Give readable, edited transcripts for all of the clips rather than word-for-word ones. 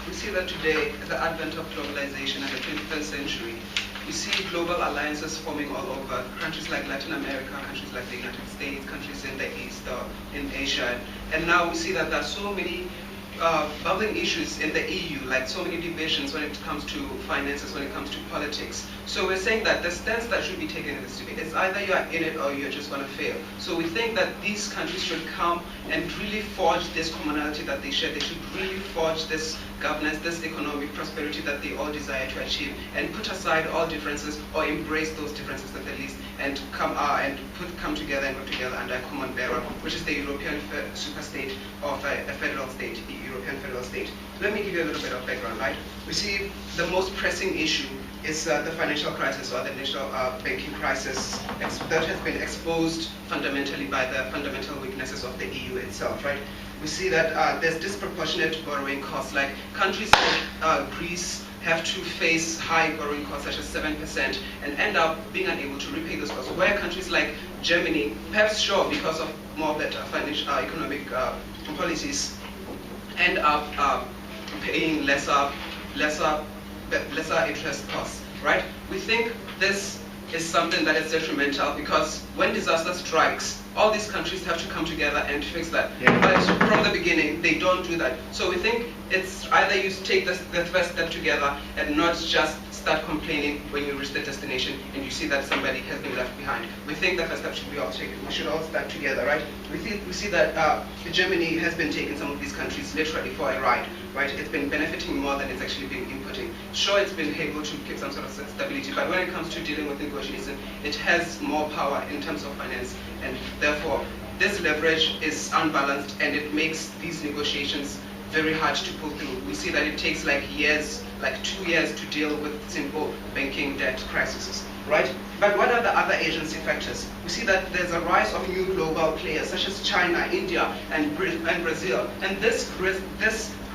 we see that today, at the advent of globalization and the 21st century, we see global alliances forming all over countries like Latin America, countries like the United States, countries in the East, in Asia. And now we see that there are so many bubbling issues in the EU, like so many divisions when it comes to finances, when it comes to politics. So we're saying that the stance that should be taken in this debate is either you are in it or you're just going to fail. So we think that these countries should come and really forge this commonality that they share. They should really forge this governance, this economic prosperity that they all desire to achieve, and put aside all differences or embrace those differences at the least, and come together and work together under a common bearer, which is the European superstate of a federal state, the European federal state. Let me give you a little bit of background, right? We see the most pressing issue is the financial crisis, or the national banking crisis that has been exposed fundamentally by the fundamental weaknesses of the EU itself, right? We see that there's disproportionate borrowing costs, like countries like Greece have to face high borrowing costs such as 7% and end up being unable to repay those costs, where countries like Germany, perhaps sure because of more better financial economic policies, end up paying lesser interest costs, right? We think this is something that is detrimental, because when disaster strikes, all these countries have to come together and fix that. Yeah. But from the beginning, they don't do that. So we think it's either you take the first step together and not just start complaining when you reach the destination and you see that somebody has been left behind. We think the first step should be all taken. We should all start together, right? We see that Germany has been taking some of these countries literally for a ride, right? It's been benefiting more than it's actually been inputting. Sure, it's been able to keep some sort of stability, but when it comes to dealing with negotiation, it has more power in terms of finance, and therefore this leverage is unbalanced, and it makes these negotiations very hard to pull through. We see that it takes like years, like 2 years, to deal with simple banking debt crises, right? But what are the other agency factors? We see that there's a rise of new global players such as China, India, and Brazil, and this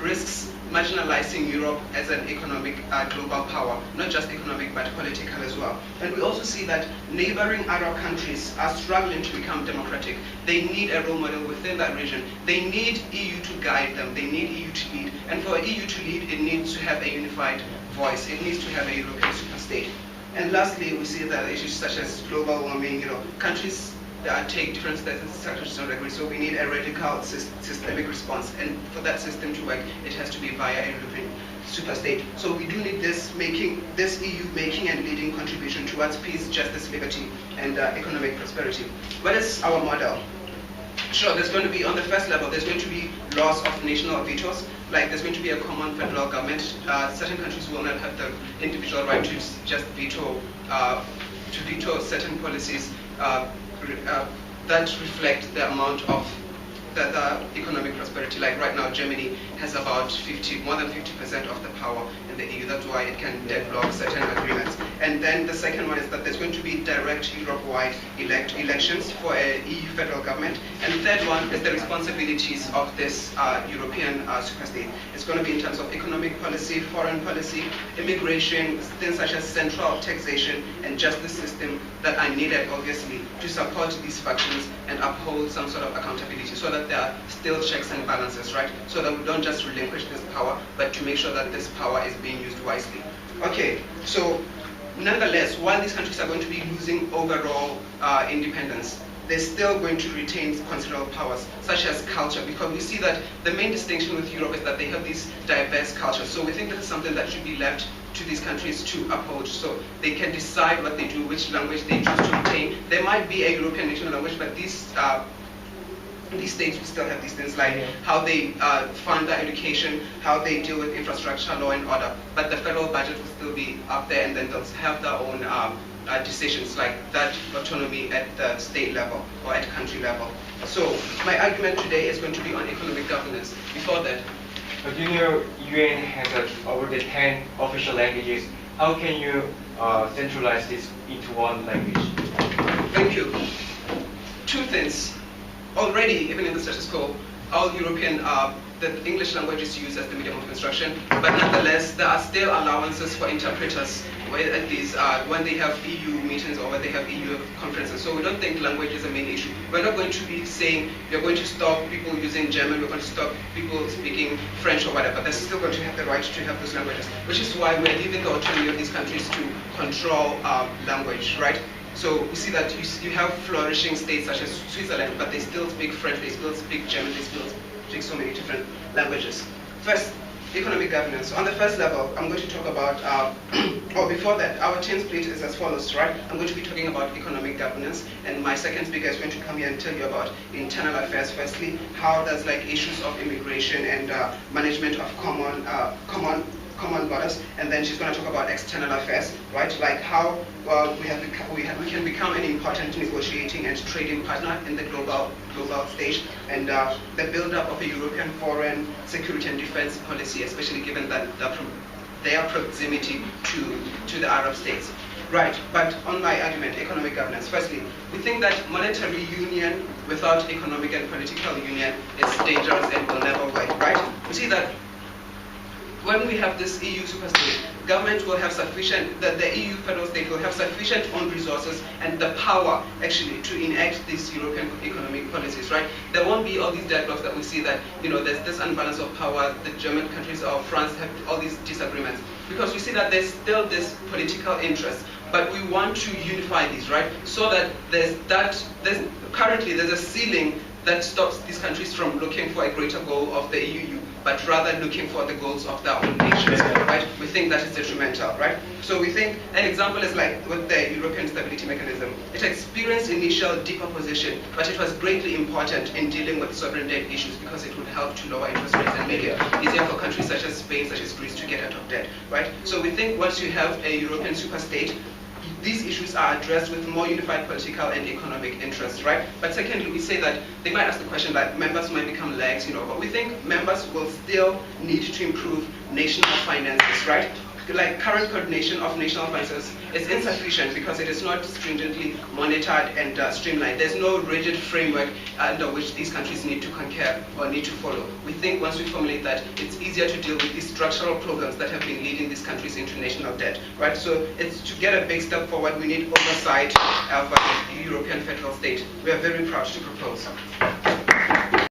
risks marginalizing Europe as an economic global power, not just economic but political as well. And we also see that neighboring Arab countries are struggling to become democratic. They need a role model within that region. They need EU to guide them. They need EU to lead. And for EU to lead, it needs to have a unified voice. It needs to have a European superstate. And lastly, we see that issues such as global warming, countries take different steps to some degree, so we need a radical systemic response, and for that system to work, it has to be via a European superstate. So we do need this EU making and leading contribution towards peace, justice, liberty, and economic prosperity. What is our model? Sure, there's going to be, on the first level, there's going to be laws of national vetoes, like there's going to be a common federal government. Certain countries will not have the individual right to just veto certain policies that reflect the amount of the economic prosperity. Like right now, Germany has about more than 50% of the power in the EU. That's why it can deadlock certain agreements. And then the second one is that there's going to be direct Europe-wide elections for a EU federal government. And the third one is the responsibilities of this European superstate. It's going to be in terms of economic policy, foreign policy, immigration, things such as central taxation and justice system that are needed, obviously, to support these factions and uphold some sort of accountability, so that there are still checks and balances, right? So that we don't just relinquish this power, but to make sure that this power is being used wisely. Okay, so nonetheless, while these countries are going to be losing overall independence, they're still going to retain considerable powers, such as culture, because we see that the main distinction with Europe is that they have these diverse cultures. So we think that it's something that should be left to these countries to uphold, so they can decide what they do, which language they choose to retain. There might be a European national language, but these states will still have these things like how they fund their education, how they deal with infrastructure, law and order. But the federal budget will still be up there, and then they'll have their own decisions, like that autonomy at the state level or at country level. So my argument today is going to be on economic governance. Before that, but UN has over 10 official languages. How can you centralize this into one language? Thank you. Two things. Already, even in the status quo, all European, the English language is used as the medium of instruction, but nonetheless, there are still allowances for interpreters at these, when they have EU meetings or when they have EU conferences. So we don't think language is a main issue. We're not going to be saying we're going to stop people using German, we're going to stop people speaking French or whatever. They're still going to have the right to have those languages, which is why we're giving the autonomy of these countries to control language, right? So we see that you have flourishing states such as Switzerland, but they still speak French, they still speak German, they still speak so many different languages. First, economic governance. So on the first level, I'm going to talk about, or before that, our team split is as follows, right? I'm going to be talking about economic governance, and my second speaker is going to come here and tell you about internal affairs. Firstly, how does like issues of immigration and management of common borders, and then she's going to talk about external affairs, right? Like how we can become an important negotiating and trading partner in the global stage, and the build-up of a European foreign security and defense policy, especially given that their proximity to the Arab states. Right, but on my argument, economic governance. Firstly, we think that monetary union without economic and political union is dangerous and will never work, right? We see that when we have this EU superstate, government will have sufficient, the EU federal state will have sufficient own resources and the power actually to enact these European economic policies, right? There won't be all these deadlocks that we see that, there's this unbalance of power, the German countries or France have all these disagreements, because we see that there's still this political interest, but we want to unify these, right? So that currently there's a ceiling that stops these countries from looking for a greater goal of the EU, but rather looking for the goals of their own nations, right? We think that is detrimental, right? So we think an example is like with the European Stability Mechanism. It experienced initial decomposition, but it was greatly important in dealing with sovereign debt issues because it would help to lower interest rates and make it easier for countries such as Spain, such as Greece to get out of debt, right? So we think once you have a European superstate, these issues are addressed with more unified political and economic interests, right? But secondly, we say that they might ask the question that members might become lags, but we think members will still need to improve national finances, right? Like current coordination of national finances is insufficient because it is not stringently monitored and streamlined. There's no rigid framework under which these countries need to concur or need to follow. We think once we formulate that, it's easier to deal with these structural problems that have been leading these countries into national debt, right? So it's to get a big step forward, we need oversight of the European federal state. We are very proud to propose.